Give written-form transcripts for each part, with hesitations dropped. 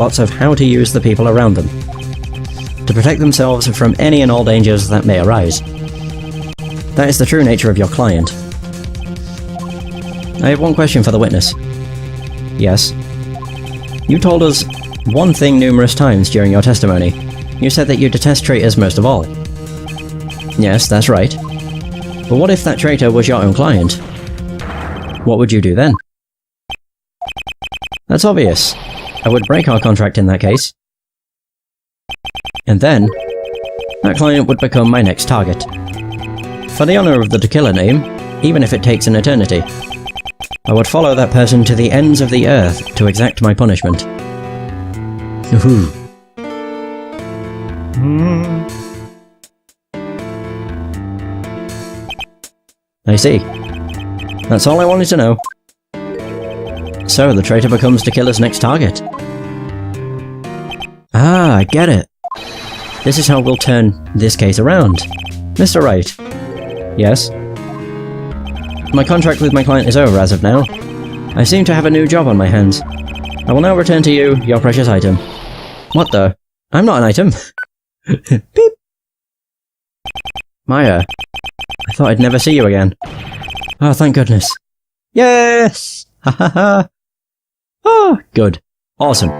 lots of how to use the people around them, to protect themselves from any and all dangers that may arise. That is the true nature of your client. I have one question for the witness. Yes? You told us one thing numerous times during your testimony. You said that you detest traitors most of all. Yes, that's right. But what if that traitor was your own client? What would you do then? That's obvious. I would break our contract in that case. And then, that client would become my next target. For the honor of the To Killer name, even if it takes an eternity, I would follow that person to the ends of the earth to exact my punishment. Ooh. I see. That's all I wanted to know. So, the traitor becomes To Killer's next target. Ah, I get it. This is how we'll turn this case around. Mr. Wright. Yes? My contract with my client is over as of now. I seem to have a new job on my hands. I will now return to you your precious item. What the? I'm not an item. Beep. Maya. I thought I'd never see you again. Oh, thank goodness. Yes! Ha ha ha! Oh, good. Awesome.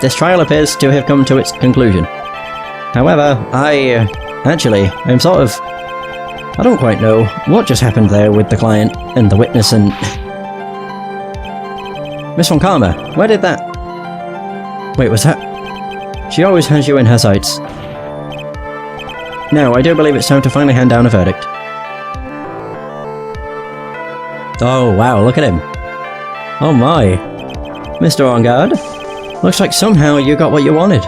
This trial appears to have come to its conclusion. However, I'm sort of... I don't quite know what just happened there with the client and the witness and... Miss von Karma, where did that... Wait, was that... She always has you in her sights. Now, I do believe it's time to finally hand down a verdict. Oh, wow, look at him. Oh my. Mr. On Guard, looks like somehow you got what you wanted.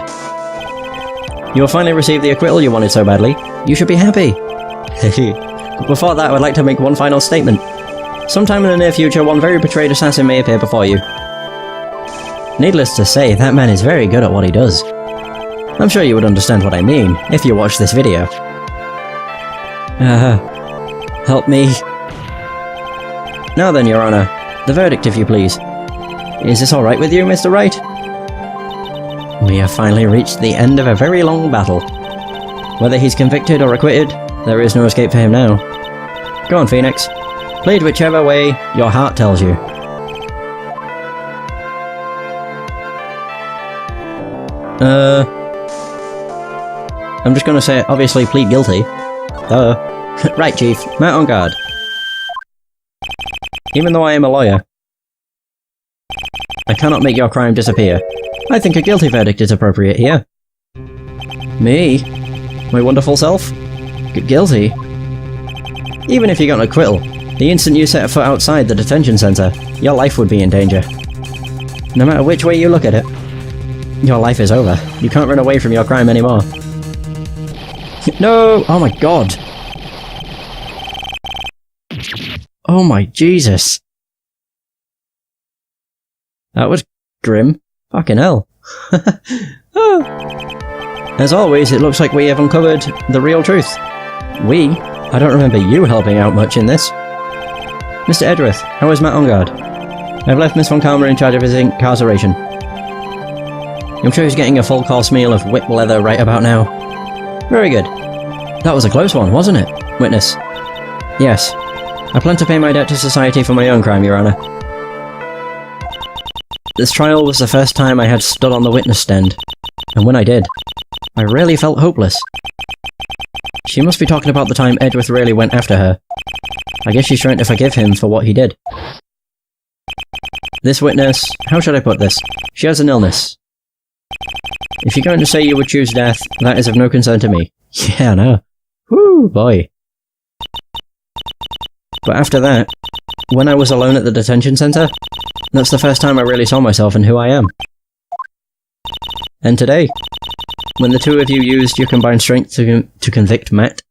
You will finally receive the acquittal you wanted so badly. You should be happy. But before that, I would like to make one final statement. Sometime in the near future, one very betrayed assassin may appear before you. Needless to say, that man is very good at what he does. I'm sure you would understand what I mean, if you watch this video. Help me. Now then, Your Honor, the verdict if you please. Is this alright with you, Mr. Wright? We have finally reached the end of a very long battle. Whether he's convicted or acquitted, there is no escape for him now. Go on, Phoenix. Plead whichever way your heart tells you. I'm just gonna say, obviously, plead guilty. Right, Chief. Matt on guard. Even though I am a lawyer, I cannot make your crime disappear. I think a guilty verdict is appropriate here. Me? My wonderful self? Guilty? Even if you got an acquittal, the instant you set a foot outside the detention center, your life would be in danger. No matter which way you look at it, your life is over. You can't run away from your crime anymore. No! Oh my god! Oh my Jesus! That was grim. Fucking hell. Oh. As always, it looks like we have uncovered the real truth. We? I don't remember you helping out much in this. Mr. Edworth, how is Matt on guard? I've left Miss von Karma in charge of his incarceration. I'm sure he's getting a full course meal of whip leather right about now. Very good. That was a close one, wasn't it? Witness. Yes. I plan to pay my debt to society for my own crime, Your Honor. This trial was the first time I had stood on the witness stand, and when I did, I really felt hopeless. She must be talking about the time Edworth really went after her. I guess she's trying to forgive him for what he did. This witness, how should I put this? She has an illness. If you're going to say you would choose death, that is of no concern to me. Yeah, no. Whoo, boy. But after that, when I was alone at the detention center, that's the first time I really saw myself and who I am. And today, when the two of you used your combined strength to convict Matt,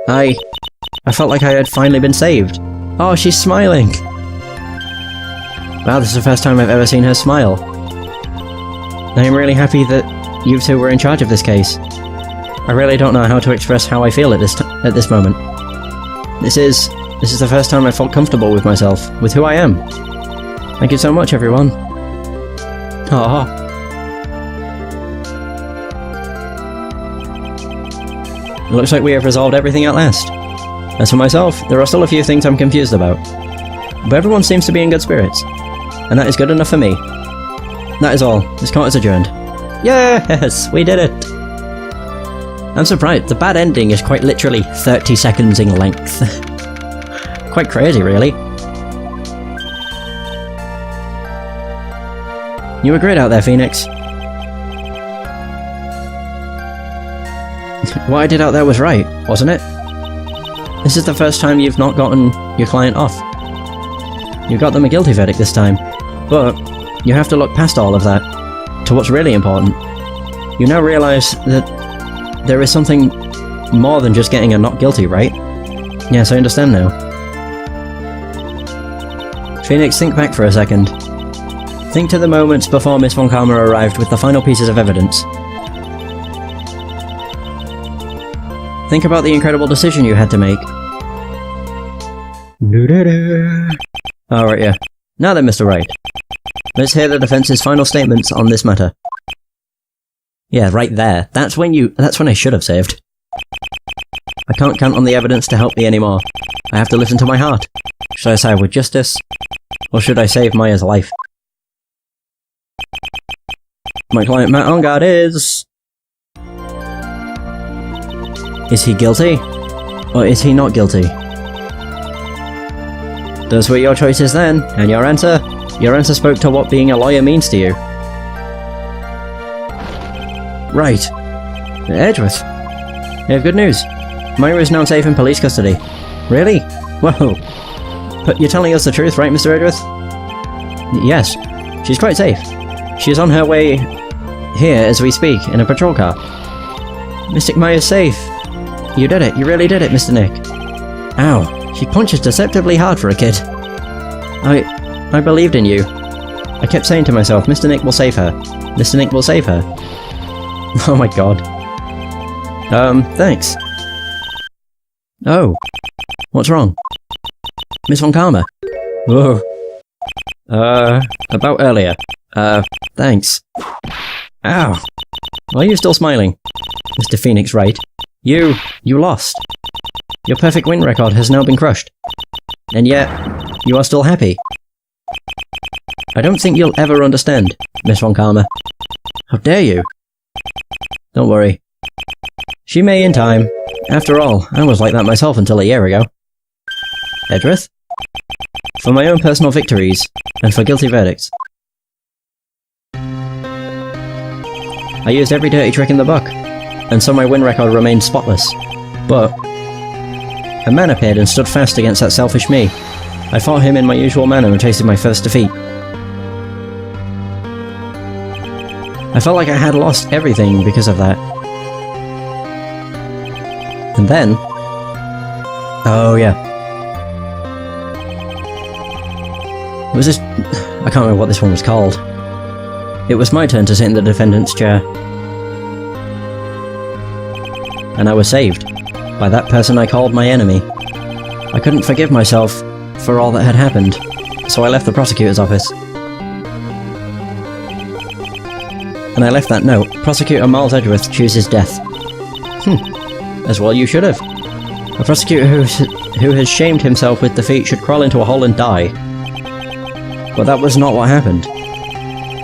I felt like I had finally been saved. Oh, she's smiling! Wow, this is the first time I've ever seen her smile. I am really happy that you two were in charge of this case. I really don't know how to express how I feel at this moment. This is the first time I felt comfortable with myself, with who I am. Thank you so much, everyone. Aww. It looks like we have resolved everything at last. As for myself, there are still a few things I'm confused about. But everyone seems to be in good spirits. And that is good enough for me. That is all. This court is adjourned. Yes! We did it! I'm surprised. The bad ending is quite literally 30 seconds in length. Quite crazy, really. You were great out there, Phoenix. What I did out there was right, wasn't it? This is the first time you've not gotten your client off. You got them a guilty verdict this time, but you have to look past all of that to what's really important. You now realise that there is something more than just getting a not guilty, right? Yes, I understand now. Phoenix, think back for a second. Think to the moments before Miss Von Karma arrived with the final pieces of evidence. Think about the incredible decision you had to make. Alright, yeah. Now then, Mr. Wright. Let's hear the defense's final statements on this matter. Yeah, right there. That's when I should have saved. I can't count on the evidence to help me anymore. I have to listen to my heart. Should I side with justice? Or should I save Maya's life? My client Matt on guard is... Is he guilty? Or is he not guilty? Those were your choices then, and your answer? Your answer spoke to what being a lawyer means to you. Right. Edgeworth. You have good news. Maya is now safe in police custody. Really? Whoa. But you're telling us the truth, right, Mr. Edgeworth? Yes. She's quite safe. She's on her way here as we speak, in a patrol car. Mystic Maya's safe. You did it. You really did it, Mr. Nick. Ow. She punches deceptively hard for a kid. I believed in you. I kept saying to myself, Mr. Nick will save her. Mr. Nick will save her. Oh my god. Thanks. Oh. What's wrong? Miss Von Karma. Whoa. About earlier. Thanks. Ow. Why are you still smiling? Mr. Phoenix Wright. You lost. Your perfect win record has now been crushed. And yet, you are still happy. I don't think you'll ever understand, Miss Von Karma. How dare you? Don't worry. She may in time. After all, I was like that myself until a year ago. Edgeworth? For my own personal victories, and for guilty verdicts. I used every dirty trick in the book, and so my win record remained spotless. But a man appeared and stood fast against that selfish me. I fought him in my usual manner and tasted my first defeat. I felt like I had lost everything because of that. And then... Oh yeah. It was this... I can't remember what this one was called. It was my turn to sit in the defendant's chair. And I was saved. By that person I called my enemy. I couldn't forgive myself for all that had happened, so I left the prosecutor's office. And I left that note. Prosecutor Miles Edgeworth chooses death. As well you should have. A prosecutor who has shamed himself with defeat should crawl into a hole and die. But that was not what happened.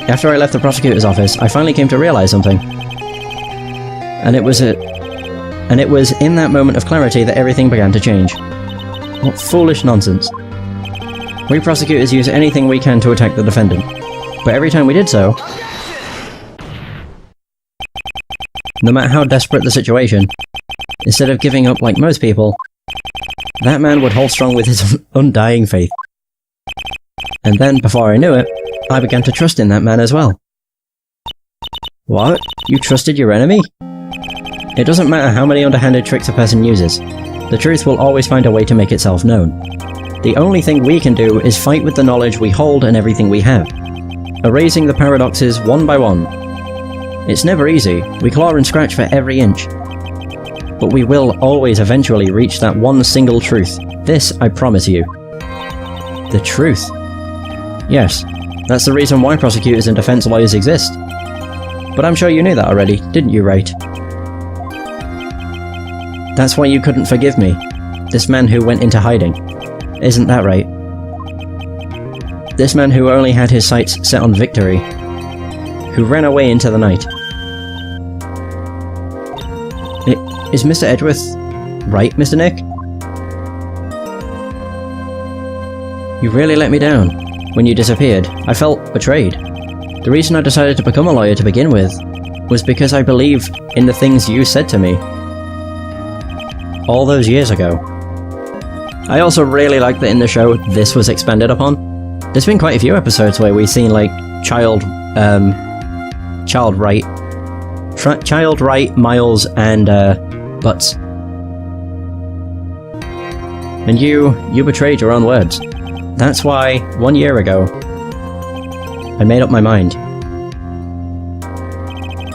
After I left the prosecutor's office, I finally came to realize something. And it was in that moment of clarity that everything began to change. What foolish nonsense. We prosecutors use anything we can to attack the defendant. But every time we did so, no matter how desperate the situation, instead of giving up like most people, that man would hold strong with his undying faith. And then, before I knew it, I began to trust in that man as well. What? You trusted your enemy? It doesn't matter how many underhanded tricks a person uses. The truth will always find a way to make itself known. The only thing we can do is fight with the knowledge we hold and everything we have, erasing the paradoxes one by one. It's never easy, we claw and scratch for every inch. But we will always eventually reach that one single truth. This I promise you. The truth. Yes, that's the reason why prosecutors and defense lawyers exist. But I'm sure you knew that already, didn't you, Wright? That's why you couldn't forgive me. This man who went into hiding. Isn't that right? This man who only had his sights set on victory. Who ran away into the night. Is Mr. Edgeworth right, Mr. Nick? You really let me down. When you disappeared, I felt betrayed. The reason I decided to become a lawyer to begin with was because I believe in the things you said to me. All those years ago. I also really like that in the show this was expanded upon. There's been quite a few episodes where we've seen like Child Wright, Miles, and Butts. And you betrayed your own words. That's why, 1 year ago, I made up my mind.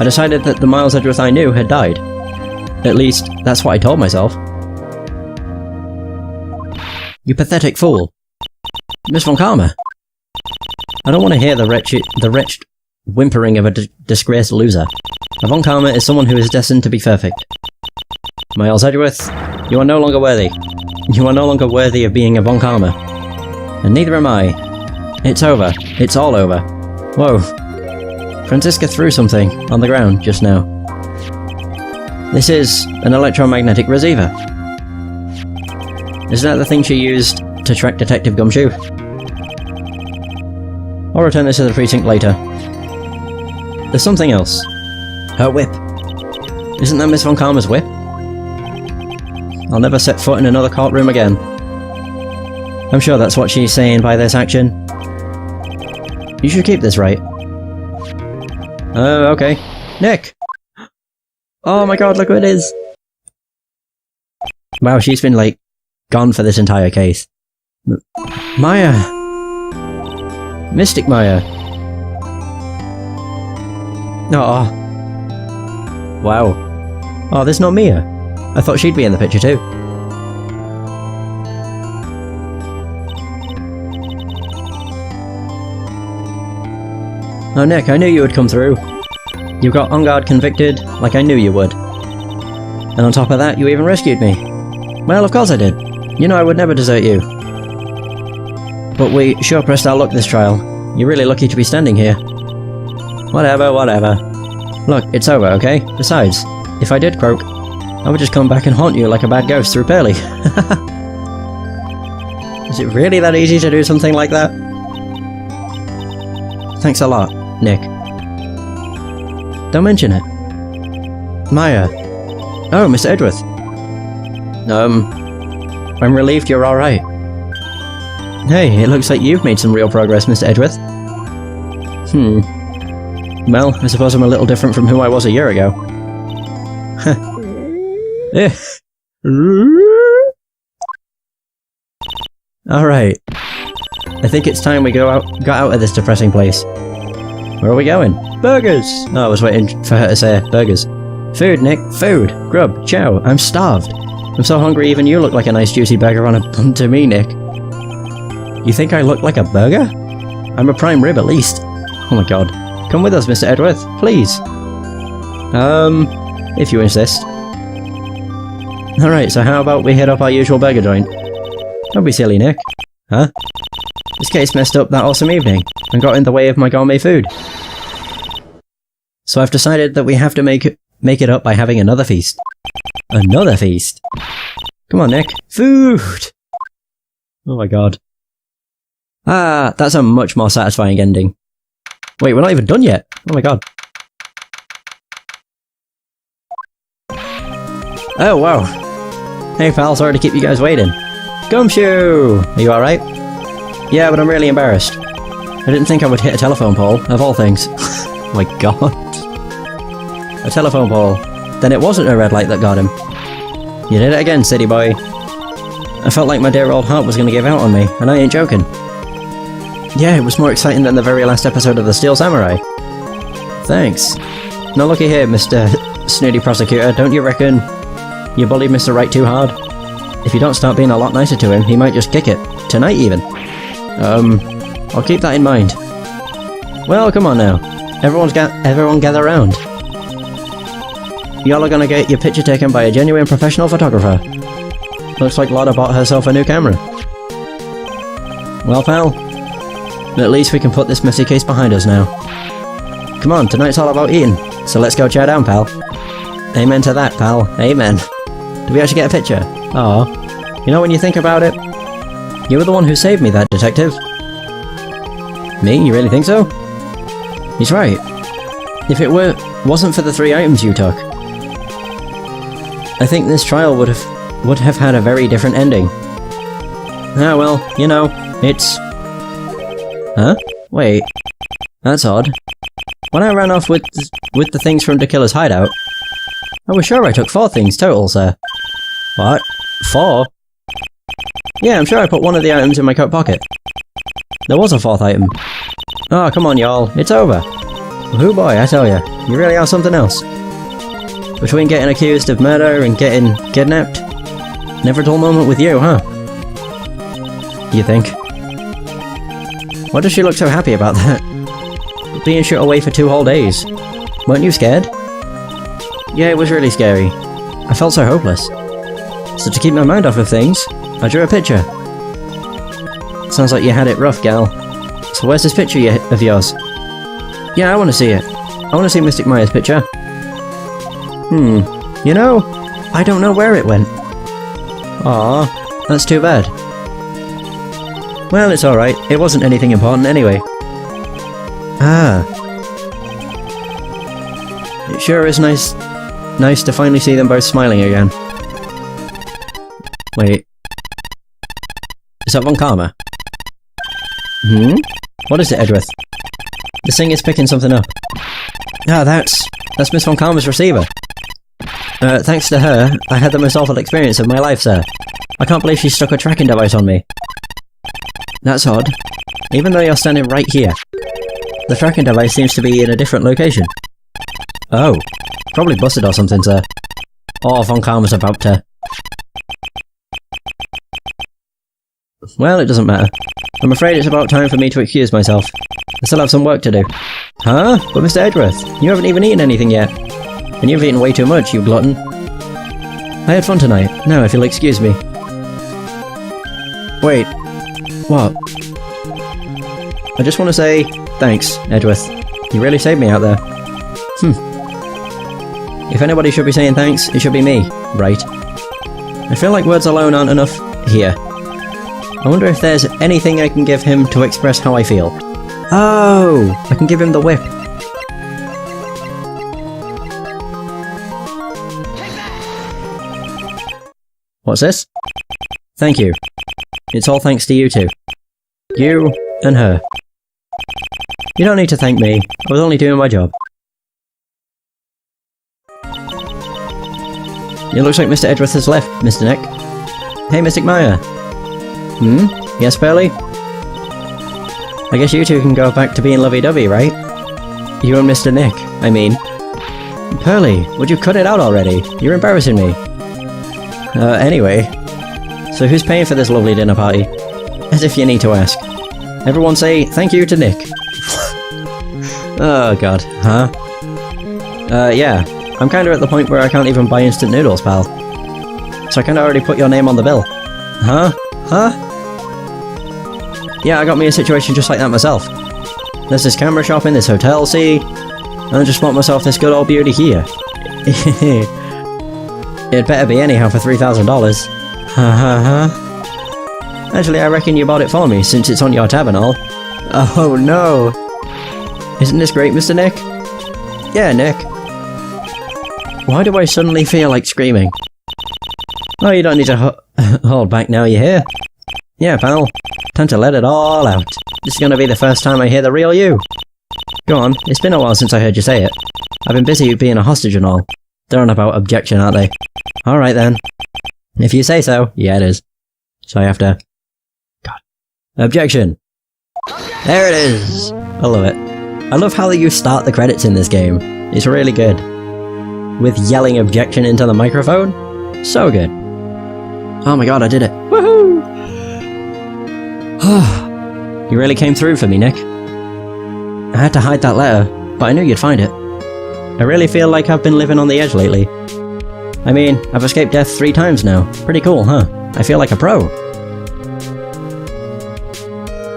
I decided that the Miles Edgeworth I knew had died. At least, that's what I told myself. You pathetic fool. Miss von Karma. I don't want to hear the wretched whimpering of a disgraced loser. A von Karma is someone who is destined to be perfect. Miles Edgeworth, you are no longer worthy. You are no longer worthy of being a von Karma. And neither am I. It's over. It's all over. Whoa. Franziska threw something on the ground just now. This is an electromagnetic receiver. Is that the thing she used to track Detective Gumshoe? I'll return this to the precinct later. There's something else. Her whip. Isn't that Miss von Karma's whip? I'll never set foot in another courtroom again. I'm sure that's what she's saying by this action. You should keep this, right? Okay. Nick! Oh my god, look who it is! Wow, she's been, like, gone for this entire case. Maya! Mystic Maya! Oh. Wow. Oh, there's not Mia. I thought she'd be in the picture too. Oh Nick, I knew you would come through. You got on guard convicted, like I knew you would. And on top of that, you even rescued me. Well, of course I did. You know I would never desert you. But we sure pressed our luck this trial. You're really lucky to be standing here. Whatever, whatever. Look, it's over, okay? Besides, if I did croak, I would just come back and haunt you like a bad ghost through Pearly. Is it really that easy to do something like that? Thanks a lot, Nick. Don't mention it. Maya. Oh, Mr. Edgeworth. I'm relieved you're alright. Hey, it looks like you've made some real progress, Mr. Edgeworth. Well, I suppose I'm a little different from who I was a year ago. Alright. I think it's time we got out of this depressing place. Where are we going? Burgers! Oh, I was waiting for her to say burgers. Food, Nick. Food! Grub. Chow. I'm starved. I'm so hungry even you look like a nice juicy burger on a bun to me, Nick. You think I look like a burger? I'm a prime rib at least. Oh my god. Come with us, Mr. Edgeworth, please. If you insist. Alright, so how about we hit up our usual burger joint? Don't be silly, Nick. Huh? This case messed up that awesome evening, and got in the way of my gourmet food. So I've decided that we have to make it up by having another feast. Another feast? Come on, Nick. Food! Oh my god. Ah, that's a much more satisfying ending. Wait, we're not even done yet! Oh my god. Oh, wow. Hey pal, sorry to keep you guys waiting. Gumshoe! Are you alright? Yeah, but I'm really embarrassed. I didn't think I would hit a telephone pole, of all things. Oh my god. A telephone pole. Then it wasn't a red light that got him. You did it again, city boy. I felt like my dear old heart was gonna give out on me, and I ain't joking. Yeah, it was more exciting than the very last episode of The Steel Samurai. Thanks. Now looky here, Mr. Snooty Prosecutor, don't you reckon you bullied Mr. Wright too hard? If you don't start being a lot nicer to him, he might just kick it. Tonight even. I'll keep that in mind. Well, come on now. Everyone gather round. y'all are gonna get your picture taken by a genuine professional photographer. Looks like Lotta bought herself a new camera. Well, pal, at least we can put this messy case behind us now. Come on, tonight's all about eating, so let's go chow down, pal. Amen to that, pal. Amen. Did we actually get a picture? Aw. You know, when you think about it, you were the one who saved me, that detective. Me? You really think so? He's right. If it wasn't for the 3 items you took, I think this trial would have had a very different ending. Ah, well, you know, it's... Huh? Wait. That's odd. When I ran off with the things from the killer's hideout, I was sure I took 4 things total, sir. What? 4? Yeah, I'm sure I put one of the items in my coat pocket. There was a 4th item. Oh, come on, y'all. It's over. Oh boy, I tell ya. You really are something else. Between getting accused of murder and getting kidnapped, never a dull moment with you, huh? You think? Why does she look so happy about that? Being shut away for 2 whole days. Weren't you scared? Yeah, it was really scary. I felt so hopeless. So to keep my mind off of things, I drew a picture. Sounds like you had it rough, gal. So where's this picture of yours? Yeah, I want to see it. I want to see Mystic Maya's picture. You know, I don't know where it went. Aw, that's too bad. Well, it's alright. It wasn't anything important anyway. Ah. It sure is nice to finally see them both smiling again. Wait. Is that Von Karma? What is it, Edgeworth? The thing is picking something up. Ah, that's Miss Von Karma's receiver. Thanks to her, I had the most awful experience of my life, sir. I can't believe she stuck a tracking device on me. That's odd. Even though you're standing right here, the tracking device seems to be in a different location. Oh. Probably busted or something, sir. Or Von Karma's about to... Well, it doesn't matter. I'm afraid it's about time for me to excuse myself. I still have some work to do. Huh? But Mr. Edgeworth, you haven't even eaten anything yet. And you've eaten way too much, you glutton. I had fun tonight. Now, if you'll excuse me. Wait. What? I just want to say, thanks, Edgeworth. You really saved me out there. If anybody should be saying thanks, it should be me, right? I feel like words alone aren't enough here. I wonder if there's anything I can give him to express how I feel. Oh! I can give him the whip. What's this? Thank you. It's all thanks to you two. You and her. You don't need to thank me. I was only doing my job. It looks like Mr. Edgeworth has left, Mr. Nick. Hey, Mystic Maya. Yes, Pearly? I guess you two can go back to being lovey-dovey, right? You and Mr. Nick, I mean. Pearly, would you cut it out already? You're embarrassing me. Anyway. So who's paying for this lovely dinner party? As if you need to ask. Everyone say thank you to Nick. Oh god, huh? Yeah. I'm kinda at the point where I can't even buy instant noodles, pal. So I kinda already put your name on the bill. Huh? Huh? Yeah, I got me a situation just like that myself. There's this camera shop in this hotel, see? And I just bought myself this good old beauty here. It'd better be anyhow for $3,000. Ha ha ha. Actually, I reckon you bought it for me, since it's on your tab and all. Oh no! Isn't this great, Mr. Nick? Yeah, Nick. Why do I suddenly feel like screaming? Oh, you don't need to hold back now, you hear? Yeah, pal. Time to let it all out. This is gonna be the first time I hear the real you. Go on, it's been a while since I heard you say it. I've been busy being a hostage and all. They're on about objection, aren't they? Alright then. If you say so, yeah it is. So I have to... God. Objection! There it is! I love it. I love how you start the credits in this game. It's really good. With yelling objection into the microphone? So good. Oh my god, I did it. Woohoo! You really came through for me, Nick. I had to hide that letter, but I knew you'd find it. I really feel like I've been living on the edge lately. I mean, I've escaped death 3 times now. Pretty cool, huh? I feel like a pro.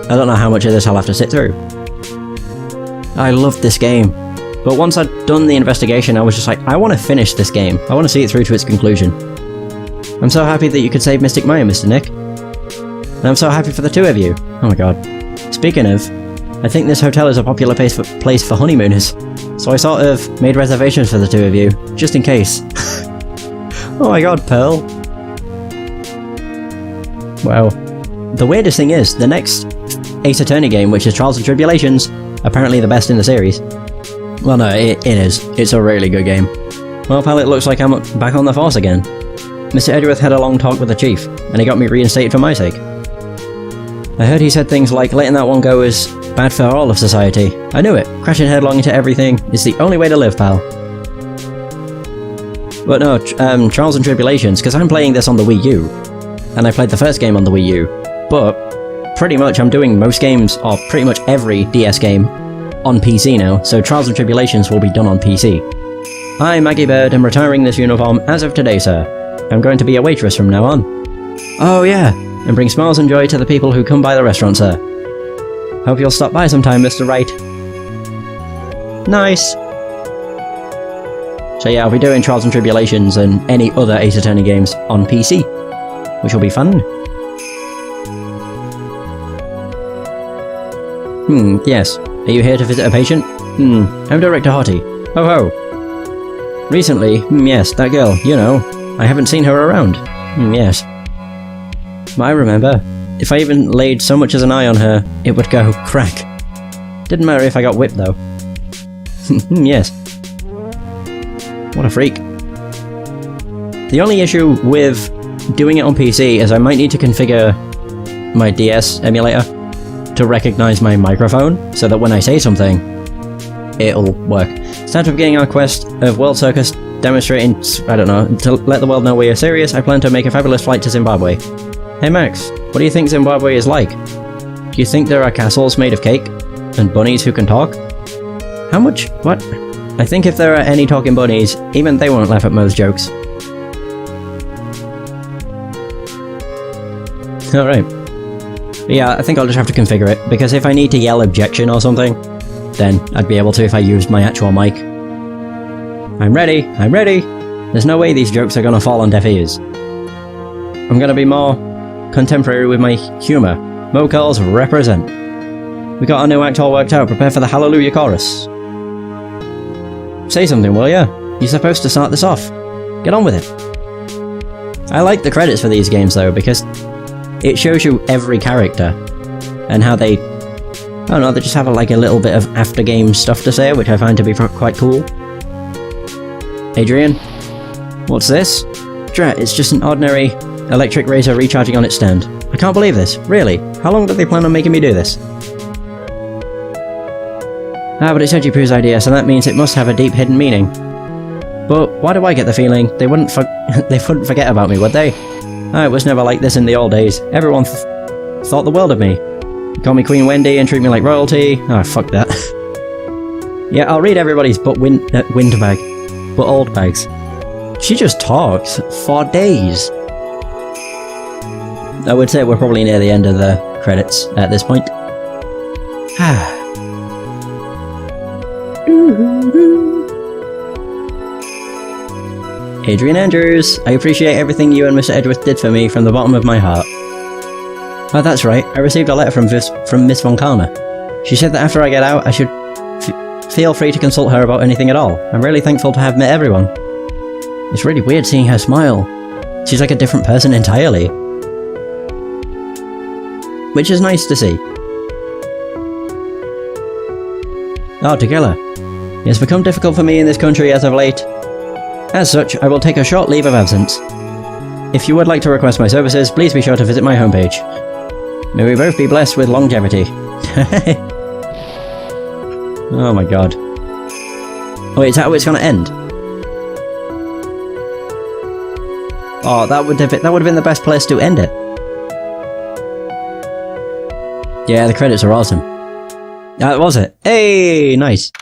I don't know how much of this I'll have to sit through. I loved this game. But once I'd done the investigation, I was just like, I want to finish this game. I want to see it through to its conclusion. I'm so happy that you could save Mystic Maya, Mr. Nick. And I'm so happy for the 2 of you. Oh my god. Speaking of, I think this hotel is a popular place for honeymooners. So I sort of made reservations for the 2 of you, just in case. Oh my god, Pearl. Wow. The weirdest thing is, the next Ace Attorney game, which is Trials and Tribulations, apparently the best in the series. Well no, it is. It's a really good game. Well pal, it looks like I'm back on the force again. Mr. Edgeworth had a long talk with the chief, and he got me reinstated for my sake. I heard he said things like letting that one go is bad for all of society. I knew it. Crashing headlong into everything is the only way to live, pal. But no, Trials and Tribulations, because I'm playing this on the Wii U, and I played the first game on the Wii U, but pretty much I'm doing most games, or pretty much every DS game, on PC now, so Trials and Tribulations will be done on PC. I, Maggie Bird, am retiring this uniform as of today, sir. I'm going to be a waitress from now on. Oh yeah, and bring smiles and joy to the people who come by the restaurant, sir. Hope you'll stop by sometime, Mr. Wright. Nice. So yeah, I'll be doing Trials and Tribulations and any other Ace Attorney games on PC, which will be fun. Yes. Are you here to visit a patient? I'm Director Hottie. Ho ho. Recently, yes, that girl, you know. I haven't seen her around. Yes. I remember. If I even laid so much as an eye on her, it would go crack. Didn't matter if I got whipped though. Yes. What a freak. The only issue with doing it on PC is I might need to configure my DS emulator to recognize my microphone, so that when I say something, it'll work. It's time to begin our quest of World Circus, demonstrating, I don't know, to let the world know we are serious. I plan to make a fabulous flight to Zimbabwe. Hey Max, what do you think Zimbabwe is like? Do you think there are castles made of cake? And bunnies who can talk? How much? What? I think if there are any talking bunnies, even they won't laugh at most jokes. Alright. Yeah, I think I'll just have to configure it, because if I need to yell objection or something, then I'd be able to if I used my actual mic. I'm ready! I'm ready! There's no way these jokes are gonna fall on deaf ears. I'm gonna be more contemporary with my humour. Mocals represent. We got our new act all worked out, prepare for the Hallelujah chorus. Say something, will ya? You're supposed to start this off. Get on with it. I like the credits for these games though, because it shows you every character, and how they, I don't know, they just have like a little bit of after-game stuff to say, which I find to be quite cool. Adrian? What's this? Drat, it's just an ordinary electric razor recharging on its stand. I can't believe this, really? How long do they plan on making me do this? Ah, but it's Edgy Poo's idea, so that means it must have a deep hidden meaning. But why do I get the feeling they wouldn't forget about me, would they? It was never like this in the old days. Everyone thought the world of me. Call me Queen Wendy and treat me like royalty. Ah, fuck that. Yeah, I'll read everybody's windbag. But old bags. She just talks for days. I would say we're probably near the end of the credits at this point. Adrian Andrews, I appreciate everything you and Mr. Edgeworth did for me from the bottom of my heart. Oh, that's right, I received a letter from Miss Von Karma. She said that after I get out, I should feel free to consult her about anything at all. I'm really thankful to have met everyone. It's really weird seeing her smile. She's like a different person entirely. Which is nice to see. Oh, Tequila. It's become difficult for me in this country as of late. As such, I will take a short leave of absence. If you would like to request my services, please be sure to visit my homepage. May we both be blessed with longevity. Oh my god. Wait, is that how it's gonna end? Oh, that would have been the best place to end it. Yeah, the credits are awesome. That was it. Hey, nice.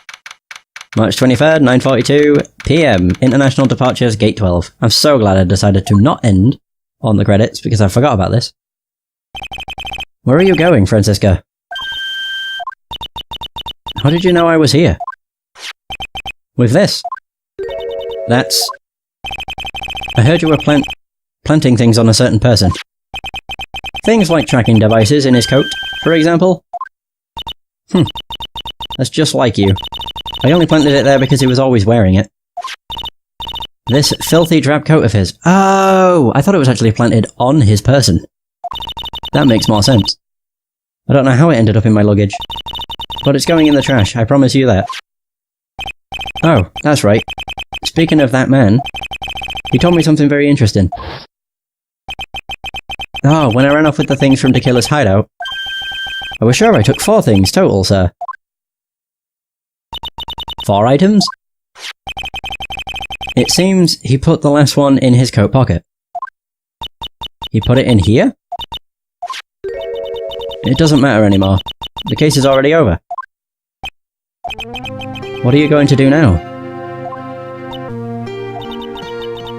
March 23rd, 9:42 PM. International departures, gate 12. I'm so glad I decided to not end on the credits, because I forgot about this. Where are you going, Franziska? How did you know I was here? With this? That's... I heard you were planting things on a certain person. Things like tracking devices in his coat, for example. That's just like you. I only planted it there because he was always wearing it. This filthy drab coat of his. Oh! I thought it was actually planted on his person. That makes more sense. I don't know how it ended up in my luggage. But it's going in the trash, I promise you that. Oh, that's right. Speaking of that man, he told me something very interesting. Oh, when I ran off with the things from Tequila's hideout, I was sure I took 4 things total, sir. 4 items? It seems he put the last one in his coat pocket. He put it in here? It doesn't matter anymore. The case is already over. What are you going to do now?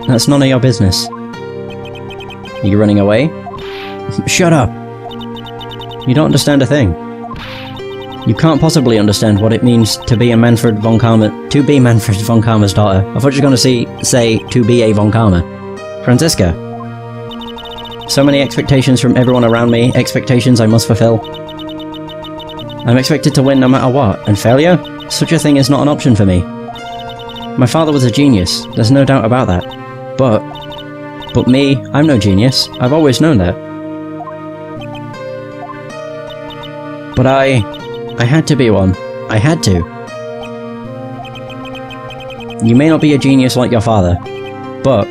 That's none of your business. Are you running away? Shut up! You don't understand a thing. You can't possibly understand what it means to be a Manfred von Karma- to be Manfred von Karma's daughter. I thought you were going to say to be a von Karma. Franziska. So many expectations from everyone around me, expectations I must fulfill. I'm expected to win no matter what, and failure? Such a thing is not an option for me. My father was a genius, there's no doubt about that. But me, I'm no genius. I've always known that. But I had to be one. I had to. You may not be a genius like your father, but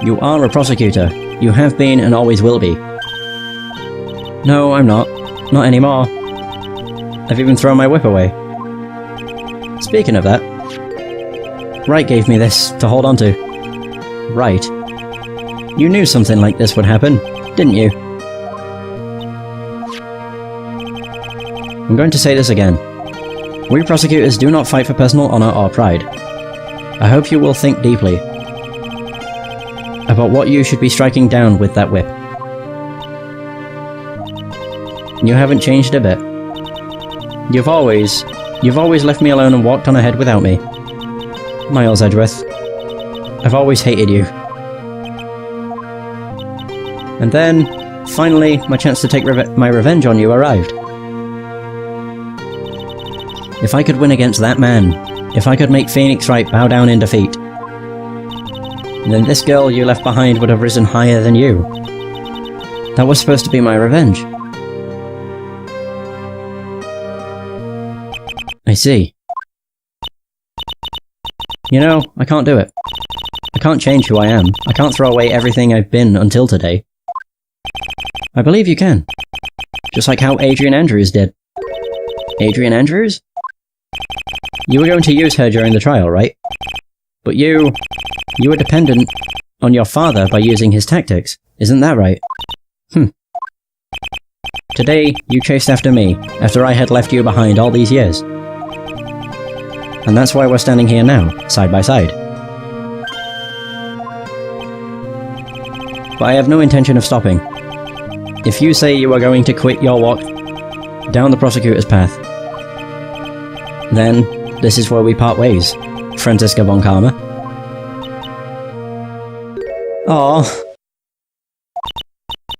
you are a prosecutor. You have been and always will be. No, I'm not. Not anymore. I've even thrown my whip away. Speaking of that, Wright gave me this to hold on to. Wright. You knew something like this would happen, didn't you? I'm going to say this again. We prosecutors do not fight for personal honor or pride. I hope you will think deeply about what you should be striking down with that whip. You haven't changed a bit. You've always left me alone and walked on ahead without me. Miles Edgeworth, I've always hated you. And then, finally, my chance to take my revenge on you arrived. If I could win against that man, if I could make Phoenix Wright bow down in defeat, then this girl you left behind would have risen higher than you. That was supposed to be my revenge. I see. You know, I can't do it. I can't change who I am. I can't throw away everything I've been until today. I believe you can. Just like how Adrian Andrews did. Adrian Andrews? You were going to use her during the trial, right? But you were dependent on your father by using his tactics. Isn't that right? Today, you chased after me, after I had left you behind all these years. And that's why we're standing here now, side by side. But I have no intention of stopping. If you say you are going to quit your walk down the prosecutor's path, then this is where we part ways, Franziska von Karma. Aww.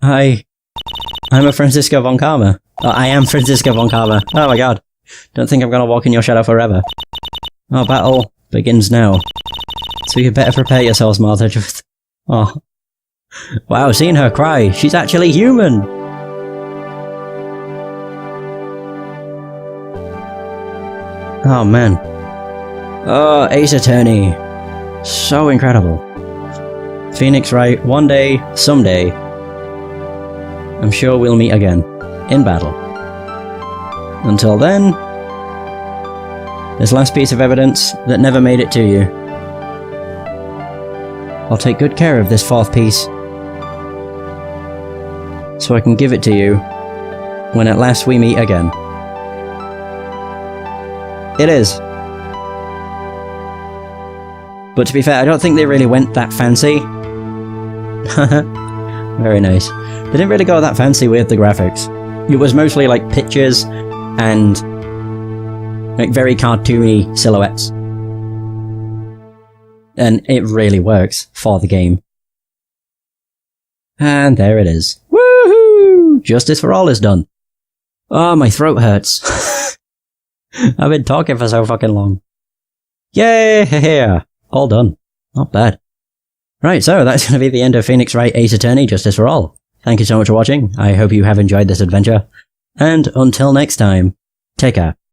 I'm a Franziska von Karma. Oh, I am Franziska von Karma. Oh my god. Don't think I'm gonna walk in your shadow forever. Our battle begins now. So you better prepare yourselves, Martha. Oh. Wow, seeing her cry. She's actually human! Oh man. Oh, Ace Attorney. So incredible. Phoenix Wright, one day, someday, I'm sure we'll meet again. In battle. Until then, this last piece of evidence that never made it to you. I'll take good care of this 4th piece, so I can give it to you when at last we meet again. It is. But to be fair, I don't think they really went that fancy. Very nice. They didn't really go that fancy with the graphics. It was mostly like pictures and like very cartoony silhouettes. And it really works for the game. And there it is. Woohoo! Justice for All is done. Oh, my throat hurts. I've been talking for so fucking long. Yay! All done. Not bad. Right, so that's going to be the end of Phoenix Wright Ace Attorney Justice for All. Thank you so much for watching. I hope you have enjoyed this adventure. And until next time, take care.